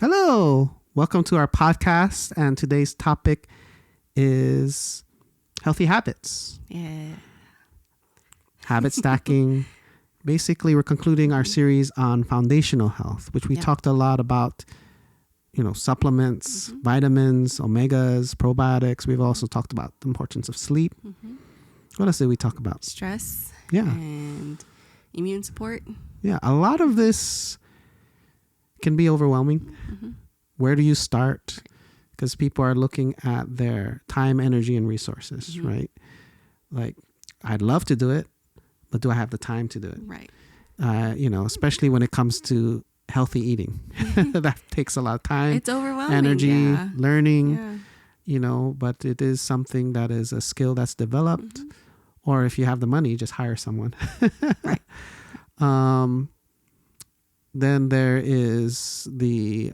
Hello, welcome to our podcast. And today's topic is healthy habits, Yeah. habit stacking. Basically, we're concluding our series on foundational health, which we Yeah. talked a lot about, supplements, vitamins, omegas, probiotics. We've also talked about the importance of sleep. What else did we talk about? Stress Yeah. and immune support. Yeah, a lot of this can be overwhelming. Where do you start? Because people are looking at their time, energy, and resources, right? Like, I'd love to do it, but do I have the time to do it? Right. Especially when it comes to healthy eating. That takes a lot of time, It's overwhelming. energy, Yeah. learning, Yeah. but it is something that is a skill that's developed. Or if you have the money, just hire someone. Right. Then there is the,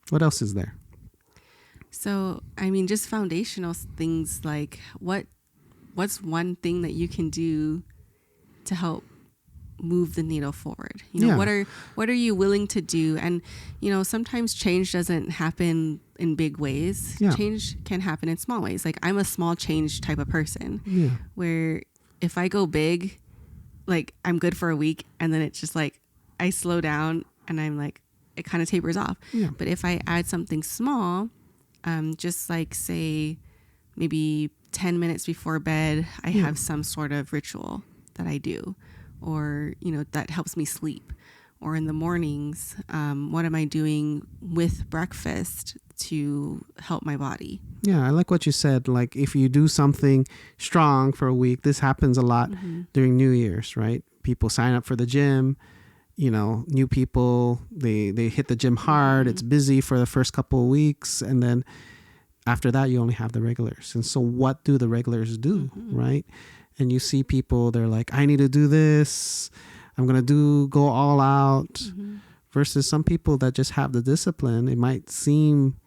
what else is there? So, just foundational things like what's one thing that you can do to help move the needle forward? Yeah. What are you willing to do? And, sometimes change doesn't happen in big ways. Yeah. Change can happen in small ways. Like, I'm a small change type of person Yeah. where if I go big, like, I'm good for a week and then it's just like I slow down and I'm like, it kind of tapers off. Yeah. But if I add something small, just like, say, maybe 10 minutes before bed, I have some sort of ritual that I do, or, that helps me sleep. Or in the mornings, what am I doing with breakfast to help my body? Yeah, I like what you said. Like, if you do something strong for a week, this happens a lot during New Year's, right? People sign up for the gym. New people, they hit the gym hard. It's busy for the first couple of weeks. And then after that, you only have the regulars. And so what do the regulars do, right? And you see people, they're like, I need to do this. I'm going to go all out. Versus some people that just have the discipline. It might seem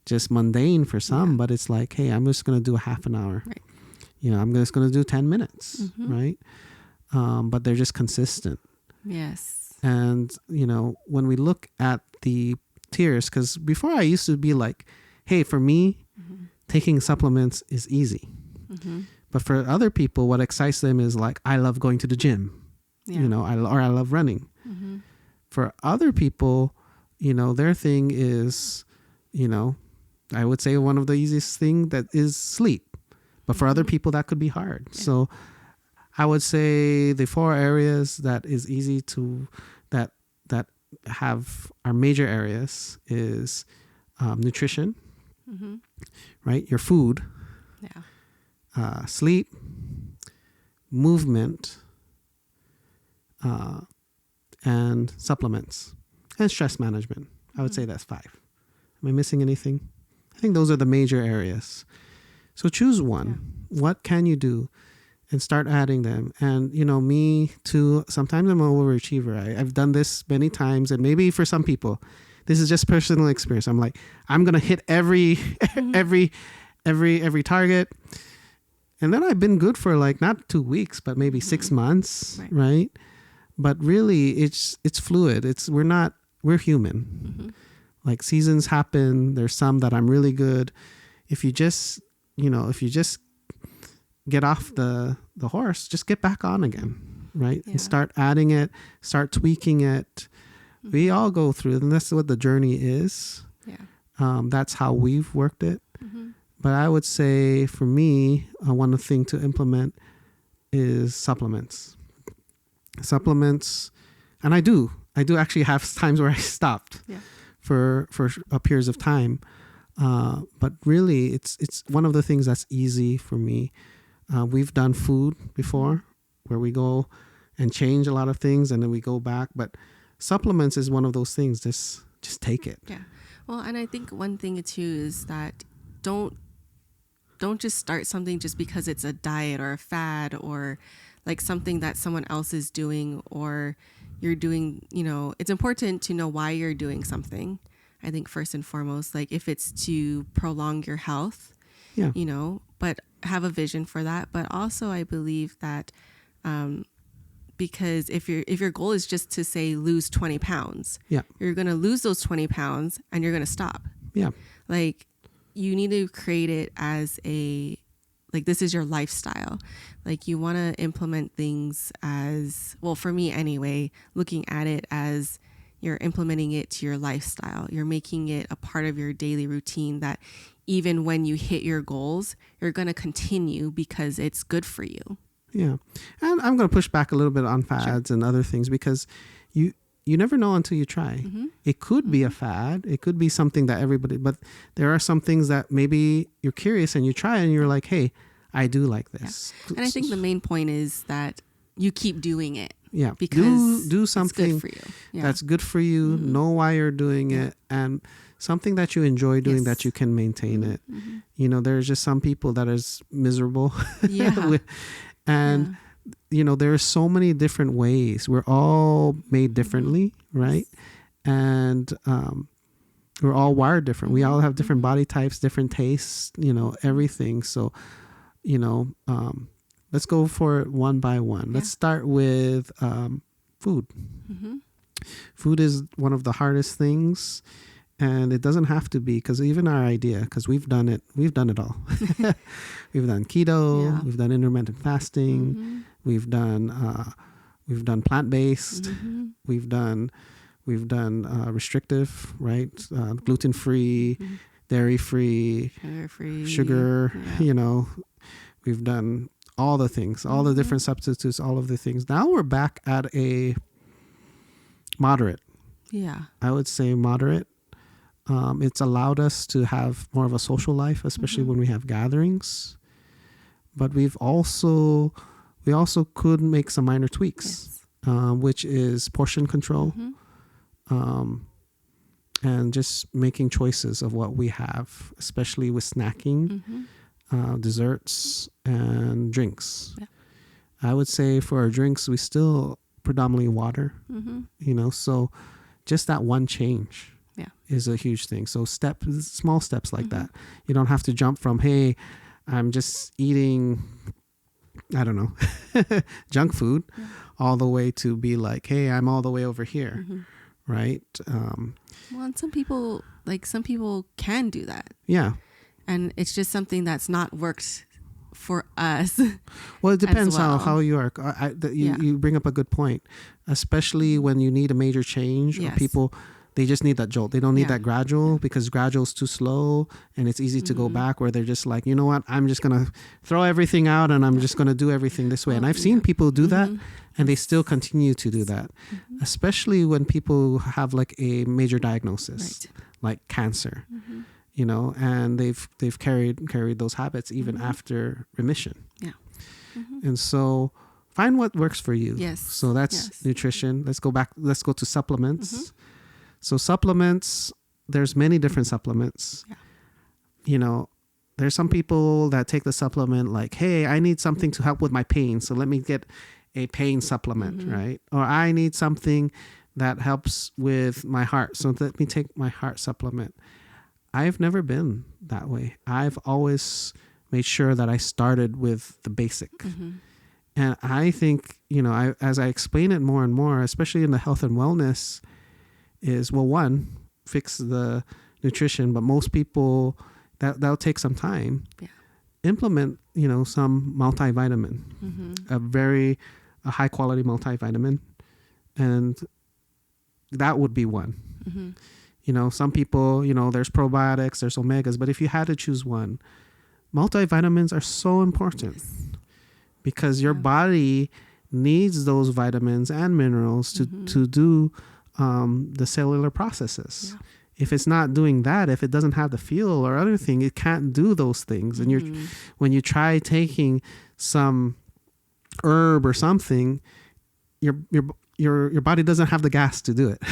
just mundane for some, but it's like, hey, I'm just going to do a half an hour. Right. I'm just going to do 10 minutes, right? But they're just consistent. Yes. And, when we look at the tiers, because before I used to be like, hey, for me, taking supplements is easy. But for other people, what excites them is like, I love going to the gym, Yeah. or I love running. For other people, their thing is, I would say one of the easiest thing that is sleep. But for other people, that could be hard. Yeah. So I would say the 4 areas that is easy to, that have our major areas is nutrition, right? Your food, sleep, movement, and supplements, and stress management. I would say that's 5. Am I missing anything? I think those are the major areas. So choose one. Yeah. What can you do? And start adding them. And, me too, sometimes I'm an overachiever. I've done this many times. And maybe for some people, this is just personal experience. I'm like, I'm going to hit every target. And then I've been good for like not 2 weeks, but maybe 6 months. Right. But really it's fluid. We're human. Like, seasons happen. There's some that I'm really good. If you just get off the horse, just get back on again, right? Yeah. And start adding it, start tweaking it. We all go through it, and that's what the journey is. Yeah. That's how we've worked it. But I would say for me, one thing to implement is supplements. And I do actually have times where I stopped for periods of time. But really, it's one of the things that's easy for me. We've done food before where we go and change a lot of things and then we go back. But supplements is one of those things. Just take it. Yeah. Well, and I think one thing too is that don't just start something just because it's a diet or a fad or like something that someone else is doing or you're doing, it's important to know why you're doing something. I think first and foremost, like if it's to prolong your health, but have a vision for that. But also I believe that because if your goal is just to say lose 20 pounds, Yeah. you're going to lose those 20 pounds and you're going to stop. Yeah. Like, you need to create it as like, this is your lifestyle. Like, you want to implement things as, well, for me anyway, looking at it as you're implementing it to your lifestyle. You're making it a part of your daily routine that even when you hit your goals, you're going to continue because it's good for you. Yeah. And I'm going to push back a little bit on fads and other things, because you never know until you try. It could be a fad. It could be something that everybody, but there are some things that maybe you're curious and you try and you're like, hey, I do like this. Yeah. And I think the main point is that you keep doing it. Yeah. Because do something it's good for you. Yeah. That's good for you. Know why you're doing it, and something that you enjoy doing, that you can maintain it. You know, there's just some people that is miserable. Yeah. And you know, there are so many different ways. We're all made differently, right? And we're all wired different. We all have different body types, different tastes, you know, everything. So, you know, let's go for it one by one. Let's start with food. Food is one of the hardest things. And it doesn't have to be, because even our idea, because we've done it all. We've done keto, we've done intermittent fasting, we've done plant-based, we've done restrictive, right? Gluten-free, dairy-free, sugar, you know, we've done all the things, all the different substitutes, all of the things. Now we're back at a moderate. Yeah. I would say moderate. It's allowed us to have more of a social life, especially when we have gatherings. But we also could make some minor tweaks, which is portion control, and just making choices of what we have, especially with snacking, desserts, and drinks. Yeah. I would say for our drinks, we still predominantly water, you know, so just that one change is a huge thing. So small steps like that. You don't have to jump from, hey, I'm just eating, I don't know, junk food, all the way to be like, hey, I'm all the way over here. Right. Well, and some people can do that. Yeah. And it's just something that's not worked for us. Well, it depends how you are. You bring up a good point, especially when you need a major change, or people, they just need that jolt. They don't need that gradual, because gradual is too slow and it's easy to go back, where they're just like, you know what, I'm just going to throw everything out and I'm just going to do everything this way. And I've seen people do that, and they still continue to do that, especially when people have like a major diagnosis, like cancer, you know, and they've carried those habits even after remission. Yeah. And so find what works for you. Yes. So that's nutrition. Let's go to supplements. So supplements, there's many different supplements. Yeah. You know, there's some people that take the supplement like, hey, I need something to help with my pain, so let me get a pain supplement, right? Or I need something that helps with my heart, so let me take my heart supplement. I've never been that way. I've always made sure that I started with the basic. And I think, you know, as I explain it more and more, especially in the health and wellness, is, well, one, fix the nutrition, but most people, that'll take some time. Yeah. Implement, you know, some multivitamin, a high quality multivitamin, and that would be one. You know, some people, you know, there's probiotics, there's omegas, but if you had to choose one, multivitamins are so important, because your body needs those vitamins and minerals to do the cellular processes. Yeah. If it's not doing that, if it doesn't have the fuel or other thing, it can't do those things. And when you try taking some herb or something, your body doesn't have the gas to do it.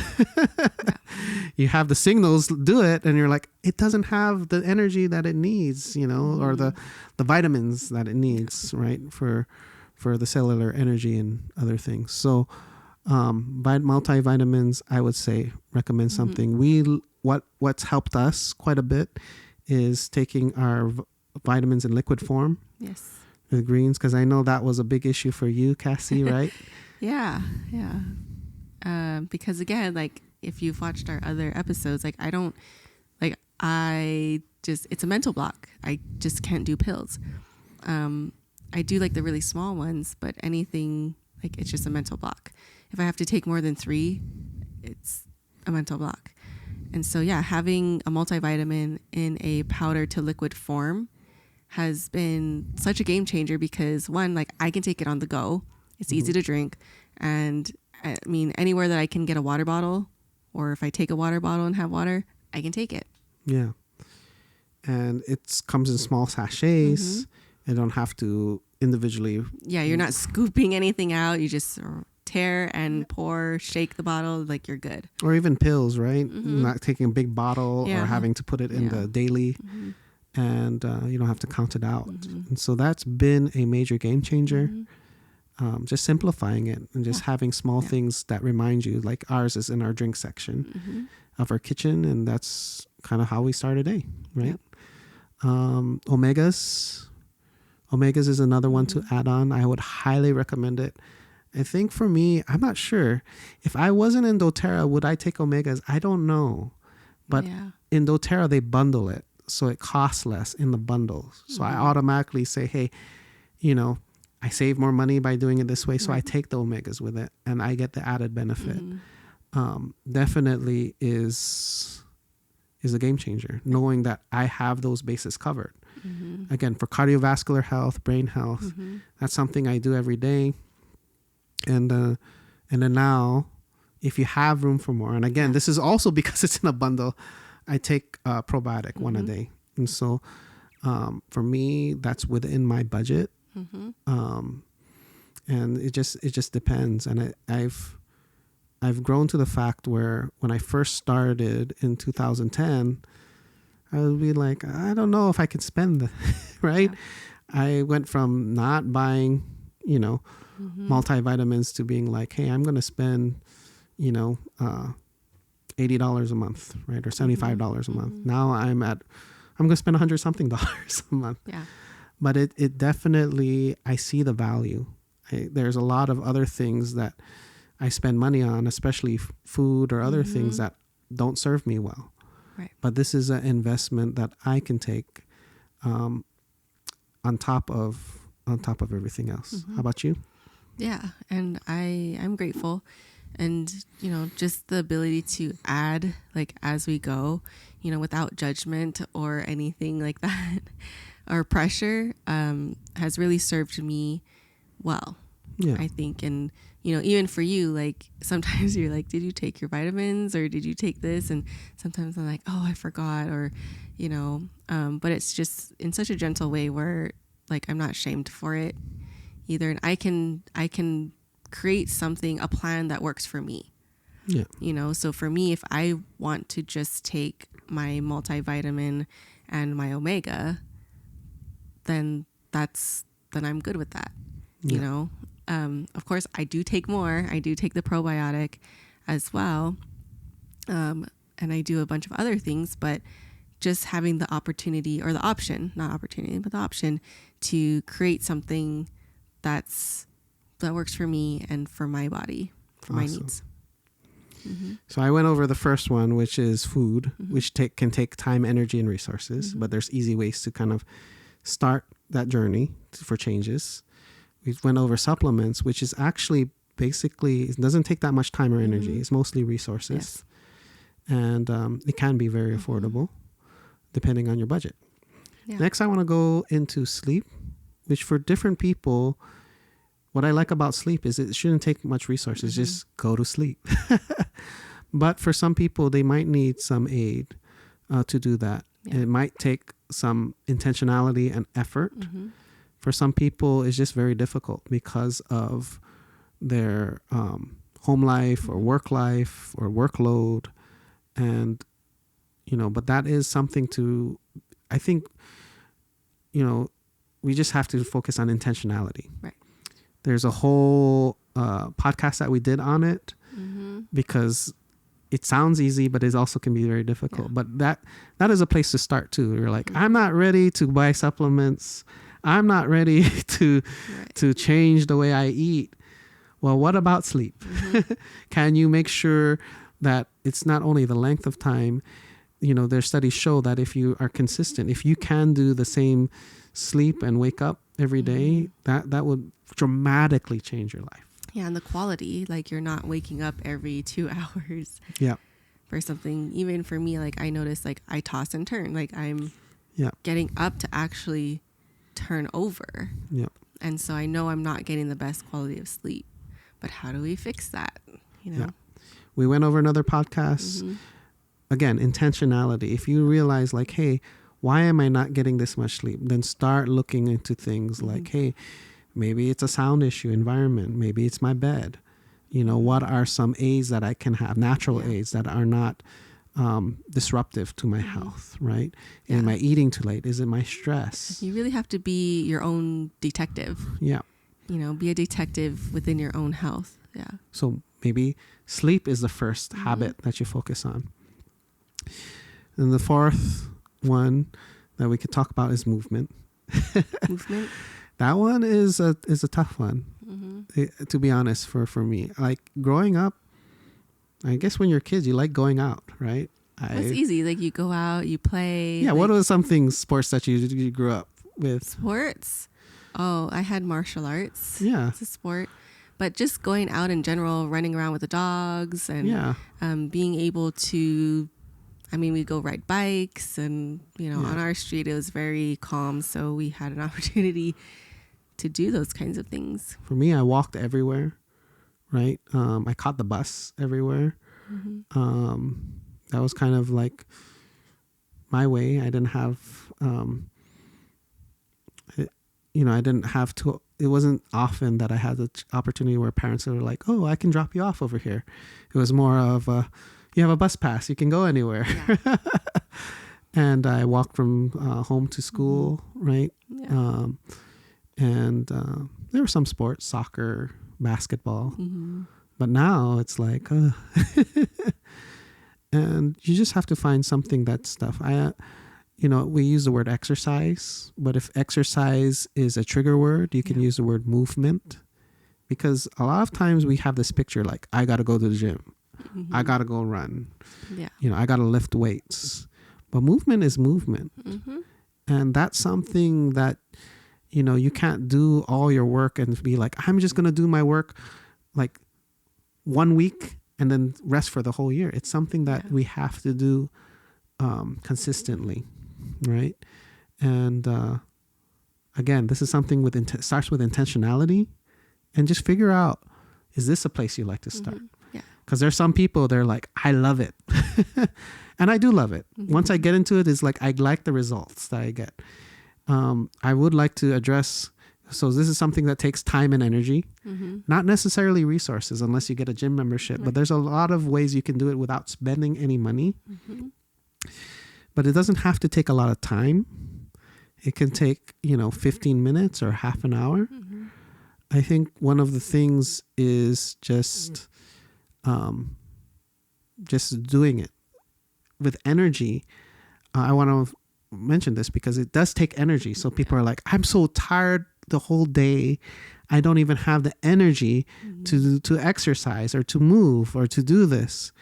You have the signals do it, and you're like, it doesn't have the energy that it needs, you know, or the vitamins that it needs, right, for the cellular energy and other things. So multivitamins, I would say, recommend something. What's helped us quite a bit is taking our vitamins in liquid form. Yes. The greens, because I know that was a big issue for you, Cassie, right? Yeah. Yeah. Because again, like if you've watched our other episodes, like it's a mental block. I just can't do pills. I do like the really small ones, but anything like it's just a mental block. If I have to take more than 3, it's a mental block. And so, yeah, having a multivitamin in a powder to liquid form has been such a game changer because one, like I can take it on the go. It's easy to drink. And I mean, anywhere that I can get a water bottle, or if I take a water bottle and have water, I can take it. Yeah. And it comes in small sachets. You don't have to individually. Yeah, you're not scooping anything out. You just tear and pour, shake the bottle, like you're good. Or even pills, right? Not taking a big bottle or having to put it in the daily. And you don't have to count it out. And so that's been a major game changer. Just simplifying it and just having small things that remind you, like ours is in our drink section of our kitchen. And that's kind of how we start a day, right? Omegas is another one to add on. I would highly recommend it. I think for me, I'm not sure. If I wasn't in doTERRA, would I take omegas? I don't know. But in doTERRA, they bundle it. So it costs less in the bundle. So I automatically say, hey, I save more money by doing it this way. So I take the omegas with it and I get the added benefit. Definitely is a game changer, knowing that I have those bases covered. Again, for cardiovascular health, brain health, that's something I do every day. And then now, if you have room for more, and again, this is also because it's in a bundle, I take probiotic one a day. And so for me, that's within my budget. And it just depends. And I've grown to the fact where when I first started in 2010, I would be like, I don't know if I can spend the right. I went from not buying, multivitamins to being like, hey, I'm going to spend, $80 a month, right? Or $75 a month. Now I'm going to spend $100 something a month. Yeah. But it definitely, I see the value. There's a lot of other things that I spend money on, especially food or other things that don't serve me well. Right. But this is an investment that I can take on top of everything else. How about you? Yeah, and I'm grateful. And, just the ability to add like as we go, without judgment or anything like that or pressure has really served me well, I think. And, even for you, like sometimes you're like, did you take your vitamins or did you take this? And sometimes I'm like, oh, I forgot or, but it's just in such a gentle way where like I'm not shamed for it either. And I can create a plan that works for me. Yeah. So for me, if I want to just take my multivitamin and my omega, then I'm good with that. Of course I do take more. I do take the probiotic as well. And I do a bunch of other things, but just having the opportunity or the option, not opportunity, but the option to create something that works for me and for my body, for my needs. So I went over the first one, which is food, which can take time, energy, and resources, but there's easy ways to kind of start that journey for changes. We went over supplements, which is actually basically, it doesn't take that much time or energy. It's mostly resources. Yes. And it can be very affordable depending on your budget. Yeah. Next, I want to go into sleep, which for different people, what I like about sleep is it shouldn't take much resources. Just go to sleep. But for some people, they might need some aid to do that. Yeah. It might take some intentionality and effort. For some people, it's just very difficult because of their home life or work life or workload. And, but that is something I think, we just have to focus on intentionality. Right. There's a whole podcast that we did on it because it sounds easy, but it also can be very difficult. Yeah. But that is a place to start too. You're like, I'm not ready to buy supplements. I'm not ready to change the way I eat. Well, what about sleep? Can you make sure that it's not only the length of time, their studies show that if you are consistent, if you can do the same sleep and wake up every day, that would dramatically change your life. Yeah, and the quality, like you're not waking up every 2 hours. Yeah. For something. Even for me, like I notice, like I toss and turn, like I'm getting up to actually turn over. Yeah. And so I know I'm not getting the best quality of sleep. But how do we fix that? Yeah. We went over another podcast. Again, intentionality. If you realize like, hey, why am I not getting this much sleep? Then start looking into things like, hey, maybe it's a sound issue, environment. Maybe it's my bed. What are some aids that I can have, natural aids that are not disruptive to my health, right? Yeah. Am I eating too late? Is it my stress? You really have to be your own detective. Yeah. Be a detective within your own health. Yeah. So maybe sleep is the first habit that you focus on. And the fourth one that we could talk about is movement. Movement? That one is a tough one, to be honest, for me. Like growing up, I guess when you're kids, you like going out, right? It's easy. Like you go out, you play. Yeah. What are sports that you grew up with? Sports? Oh, I had martial arts. Yeah. It's a sport. But just going out in general, running around with the dogs and being able to, we go ride bikes and, on our street, it was very calm. So we had an opportunity to do those kinds of things. For me, I walked everywhere, right? I caught the bus everywhere. That was kind of like my way. I didn't have, I didn't have to, it wasn't often that I had the opportunity where parents were like, oh, I can drop you off over here. It was more of you have a bus pass, you can go anywhere. Yeah. And I walked from home to school, right? Yeah. And there were some sports, soccer, basketball. But now it's like, and you just have to find something that's stuff. We use the word exercise, but if exercise is a trigger word, you can use the word movement, because a lot of times we have this picture like, I got to go to the gym. I got to go run. Yeah. I got to lift weights. But movement is movement. And that's something that, you can't do all your work and be like, I'm just going to do my work like 1 week and then rest for the whole year. It's something that we have to do consistently, right? And again, this is something starts with intentionality, and just figure out, is this a place you like to start? Because there's some people, they're like, I love it. And I do love it. Once I get into it, it's like, I like the results that I get. I would like to address, so this is something that takes time and energy, not necessarily resources unless you get a gym membership, but there's a lot of ways you can do it without spending any money. But it doesn't have to take a lot of time. It can take, 15 minutes or half an hour. I think one of the things is just doing it with energy. I want to mention this because it does take energy. So people are like, I'm so tired the whole day. I don't even have the energy to exercise or to move or to do this.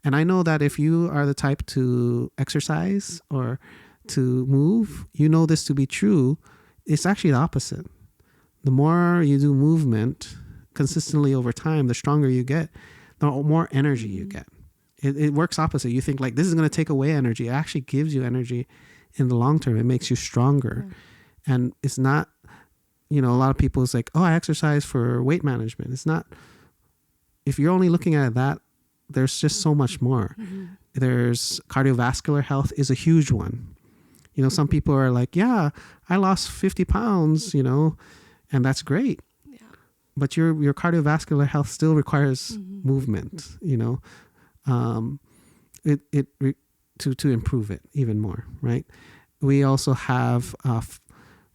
And I know that if you are the type to exercise or to move, this to be true. It's actually the opposite. The more you do movement consistently over time, the stronger you get, the more energy you get. It works opposite. You think like, this is going to take away energy. It actually gives you energy in the long term. It makes you stronger. And it's not, a lot of people is like, oh, I exercise for weight management. It's not, if you're only looking at that, there's just so much more. There's cardiovascular health is a huge one. Some people are like, yeah, I lost 50 pounds, and that's great. Yeah. But your cardiovascular health still requires movement, to improve it even more, right? We also have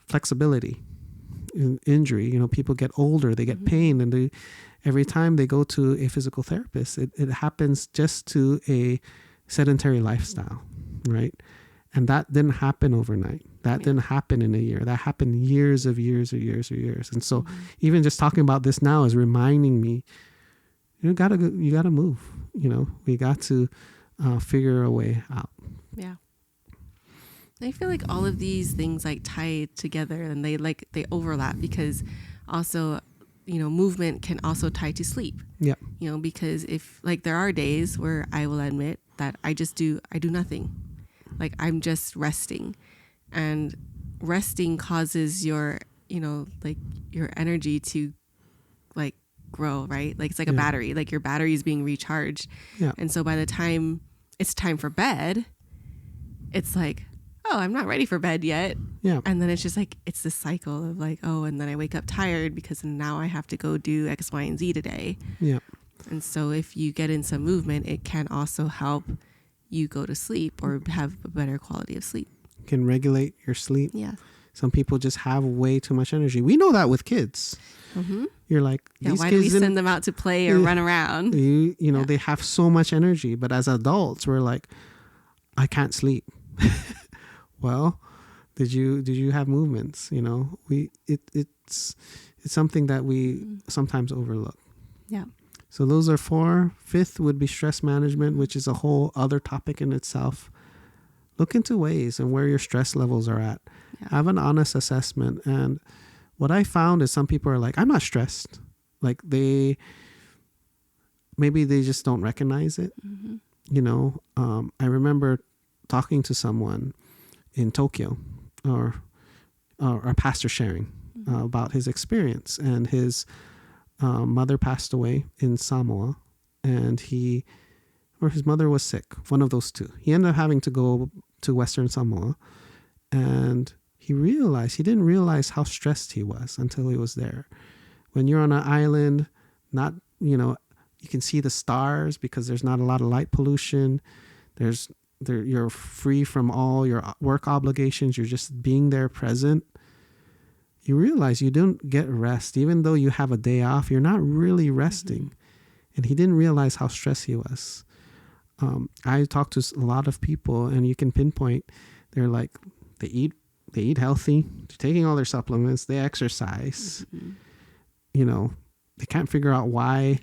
flexibility in injury. People get older, they get pain, and every time they go to a physical therapist, it happens just to a sedentary lifestyle, right? And that didn't happen overnight. That didn't happen in a year. That happened years of years of years of years. And so even just talking about this now is reminding me, you gotta move. We got to figure a way out. Yeah. I feel like all of these things like tie together, and they overlap, because also, movement can also tie to sleep. Yeah. Because if like there are days where I will admit that I do nothing. Like I'm just resting, and resting causes your, like your energy to like grow, right? Like it's like a battery, like your battery is being recharged. Yeah. And so by the time it's time for bed, it's like, oh, I'm not ready for bed yet. Yeah. And then it's just like, it's this cycle of like, oh, and then I wake up tired because now I have to go do X, Y, and Z today. Yeah. And so if you get in some movement, it can also help you go to sleep or have a better quality of sleep. Can regulate your sleep. Yeah. Some people just have way too much energy. We know that with kids. Mm-hmm. You're like, these why do we send them out to play or run around? They have so much energy, but as adults, we're like, I can't sleep. Well, did you have movements? It's something that we sometimes overlook. Yeah. So those are 4. 5th would be stress management, which is a whole other topic in itself. Look into ways and where your stress levels are at. Yeah. Have an honest assessment. And what I found is some people are like, I'm not stressed. Like maybe they just don't recognize it. Mm-hmm. I remember talking to someone in Tokyo, or a pastor sharing about his experience, and his mother passed away in Samoa, and his mother was sick, one of those two. He ended up having to go to Western Samoa, and he didn't realize how stressed he was until he was there. When you're on an island, you can see the stars because there's not a lot of light pollution. You're free from all your work obligations. You're just being there present. You realize you don't get rest. Even though you have a day off, you're not really resting. Mm-hmm. And he didn't realize how stressed he was. I talked to a lot of people, and you can pinpoint, they're like, they eat healthy, they're taking all their supplements, they exercise. Mm-hmm. They can't figure out why,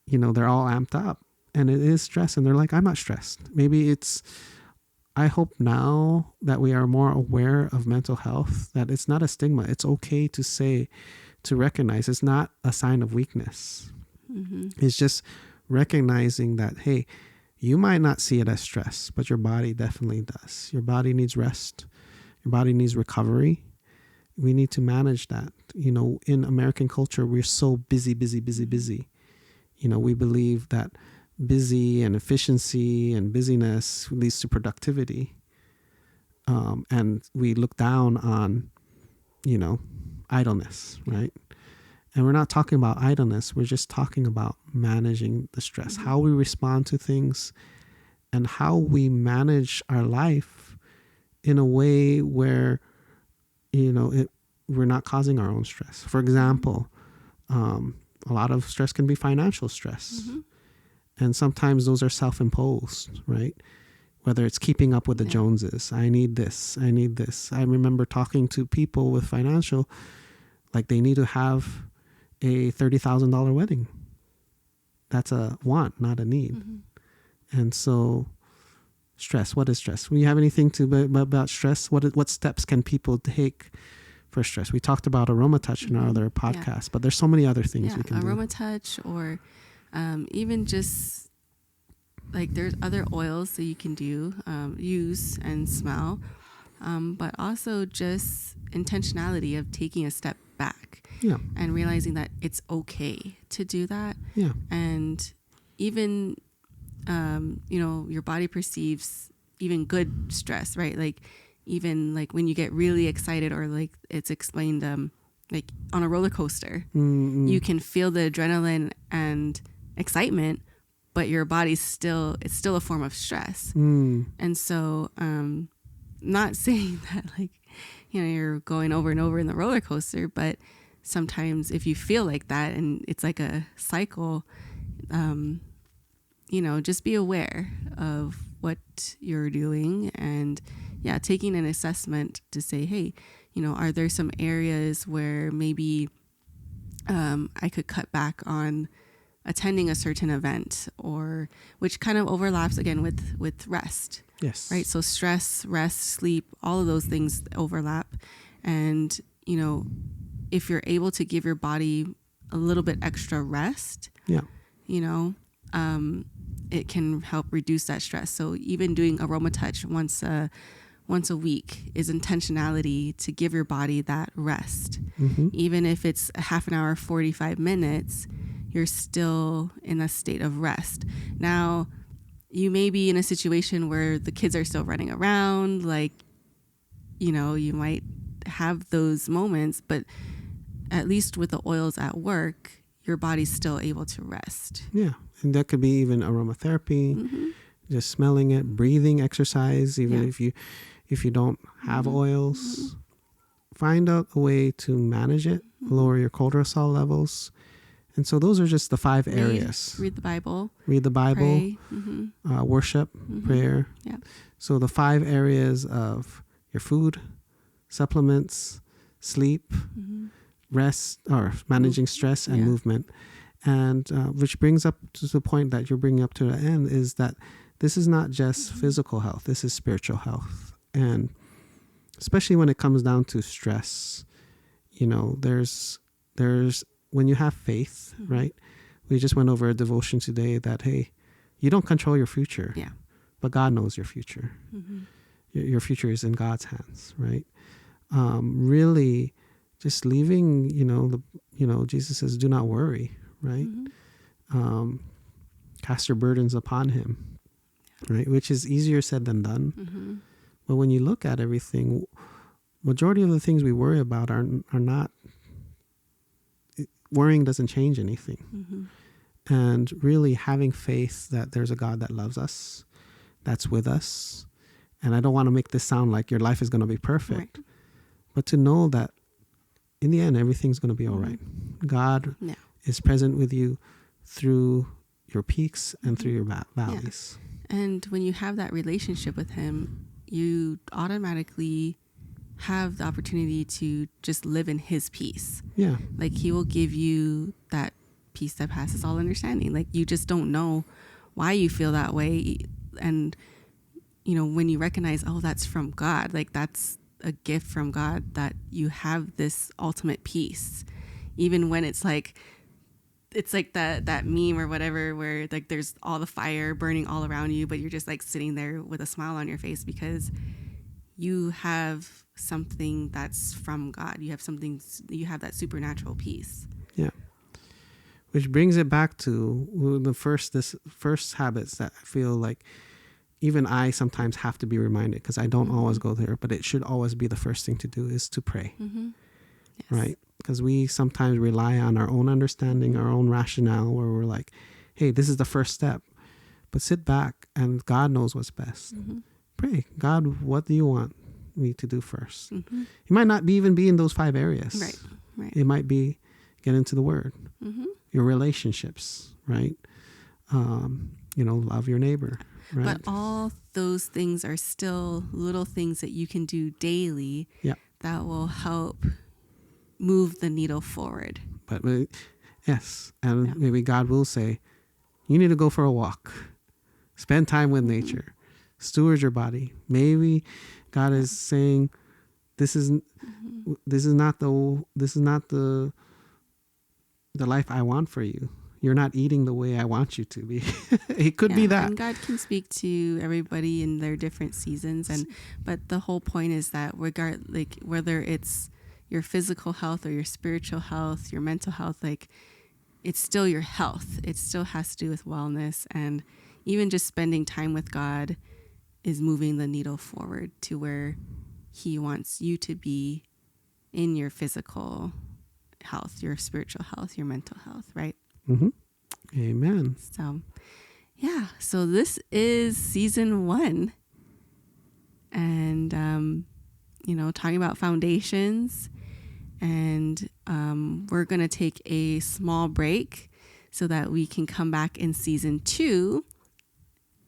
they're all amped up. And it is stress, and they're like, I'm not stressed. Maybe I hope now that we are more aware of mental health, that it's not a stigma. It's okay to recognize it's not a sign of weakness. Mm-hmm. It's just recognizing that, hey, you might not see it as stress, but your body definitely does. Your body needs rest. Your body needs recovery. We need to manage that. In American culture, we're so busy. We believe that busy and efficiency and busyness leads to productivity. And we look down on, idleness, right? And we're not talking about idleness. We're just talking about managing the stress, how we respond to things, and how we manage our life in a way where, we're not causing our own stress. For example, a lot of stress can be financial stress. Mm-hmm. And sometimes those are self-imposed, right? Whether it's keeping up with the Joneses. I need this. I remember talking to people with financial, like they need to have a $30,000 wedding. That's a want, not a need. Mm-hmm. And so stress, what is stress? Do you have anything about stress? What steps can people take for stress? We talked about aroma touch in our other podcast, but there's so many other things we can do. Aroma touch, or even just like there's other oils that you can use and smell, but also just intentionality of taking a step back and realizing that it's okay to do that. Yeah. And even, your body perceives even good stress, right? Like even like when you get really excited, or like it's explained, like on a roller coaster, you can feel the adrenaline and excitement, but your body's it's still a form of stress. And so not saying that like you're going over and over in the roller coaster, but sometimes if you feel like that and it's like a cycle, just be aware of what you're doing, and taking an assessment to say, hey, are there some areas where maybe I could cut back on attending a certain event, or which kind of overlaps again with rest. Yes. Right. So stress, rest, sleep, all of those things overlap. And, if you're able to give your body a little bit extra rest, it can help reduce that stress. So even doing aroma touch once a week is intentionality to give your body that rest. Mm-hmm. Even if it's a half an hour, 45 minutes, you're still in a state of rest. Now, you may be in a situation where the kids are still running around, you might have those moments, but at least with the oils at work, your body's still able to rest. Yeah. And that could be even aromatherapy, Mm-hmm. just smelling it, breathing exercise, even if you don't have Mm-hmm. oils, find out a way to manage it, lower your cortisol levels. And so those are just the 5 areas. Read the Bible. Read the Bible, Pray. worship, prayer. Yeah. So the 5 areas of your food, supplements, sleep, rest, or managing stress and movement. And which brings up to the point that you're bringing up to the end, is that this is not just physical health. This is spiritual health. And especially when it comes down to stress, there's when you have faith, right? We just went over a devotion today that, hey, you don't control your future, but God knows your future. Your future is in God's hands, right? Really just leaving, Jesus says, do not worry, right? Cast your burdens upon him, right? Which is easier said than done. But when you look at everything, majority of the things we worry about are not, worrying doesn't change anything. And really having faith that there's a God that loves us, that's with us. And I don't want to make this sound like your life is going to be perfect, but to know that in the end, everything's going to be all right. God is present with you through your peaks and through your valleys. And when you have that relationship with him, you automatically have the opportunity to just live in his peace. Yeah. Like he will give you that peace that passes all understanding. Like you just don't know why you feel that way. And, when you recognize, oh, that's from God, like that's a gift from God, that you have this ultimate peace, even when it's like that meme or whatever, where like there's all the fire burning all around you, but you're just like sitting there with a smile on your face because you have something that's from God. You have that supernatural peace. Yeah. Which brings it back to this first habits that I feel like even I sometimes have to be reminded, because I don't always go there, but it should always be the first thing to do, is to pray. Yes. Right? Because we sometimes rely on our own understanding, our own rationale, where we're like, hey, this is the first step. But sit back and God knows what's best. Pray, God, what do you want me to do first? It might not even be in those 5 areas. Right. It might be get into the Word, your relationships, right? Love your neighbor. Right? But all those things are still little things that you can do daily that will help move the needle forward. But yes, and maybe God will say, you need to go for a walk, spend time with nature, steward your body. Maybe God is saying, this is not the life I want for you. You're not eating the way I want you to be. It could be that. And God can speak to everybody in their different seasons, but the whole point is that whether it's your physical health or your spiritual health, your mental health, like it's still your health. It still has to do with wellness, and even just spending time with God is moving the needle forward to where he wants you to be in your physical health, your spiritual health, your mental health, right? Amen. So this is season 1, and talking about foundations, and we're gonna take a small break so that we can come back in season 2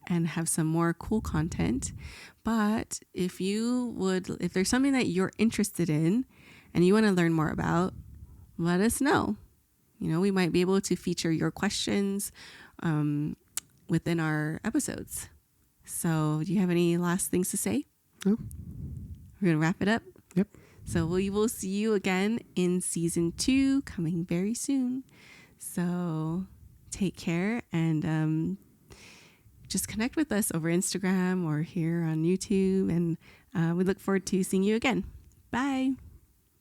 and have some more cool content. But if there's something that you're interested in and you want to learn more about, let us know. We might be able to feature your questions within our episodes. So do you have any last things to say? No. We're going to wrap it up. Yep. So we will see you again in season 2 coming very soon. So take care and just connect with us over Instagram or here on YouTube. And we look forward to seeing you again. Bye.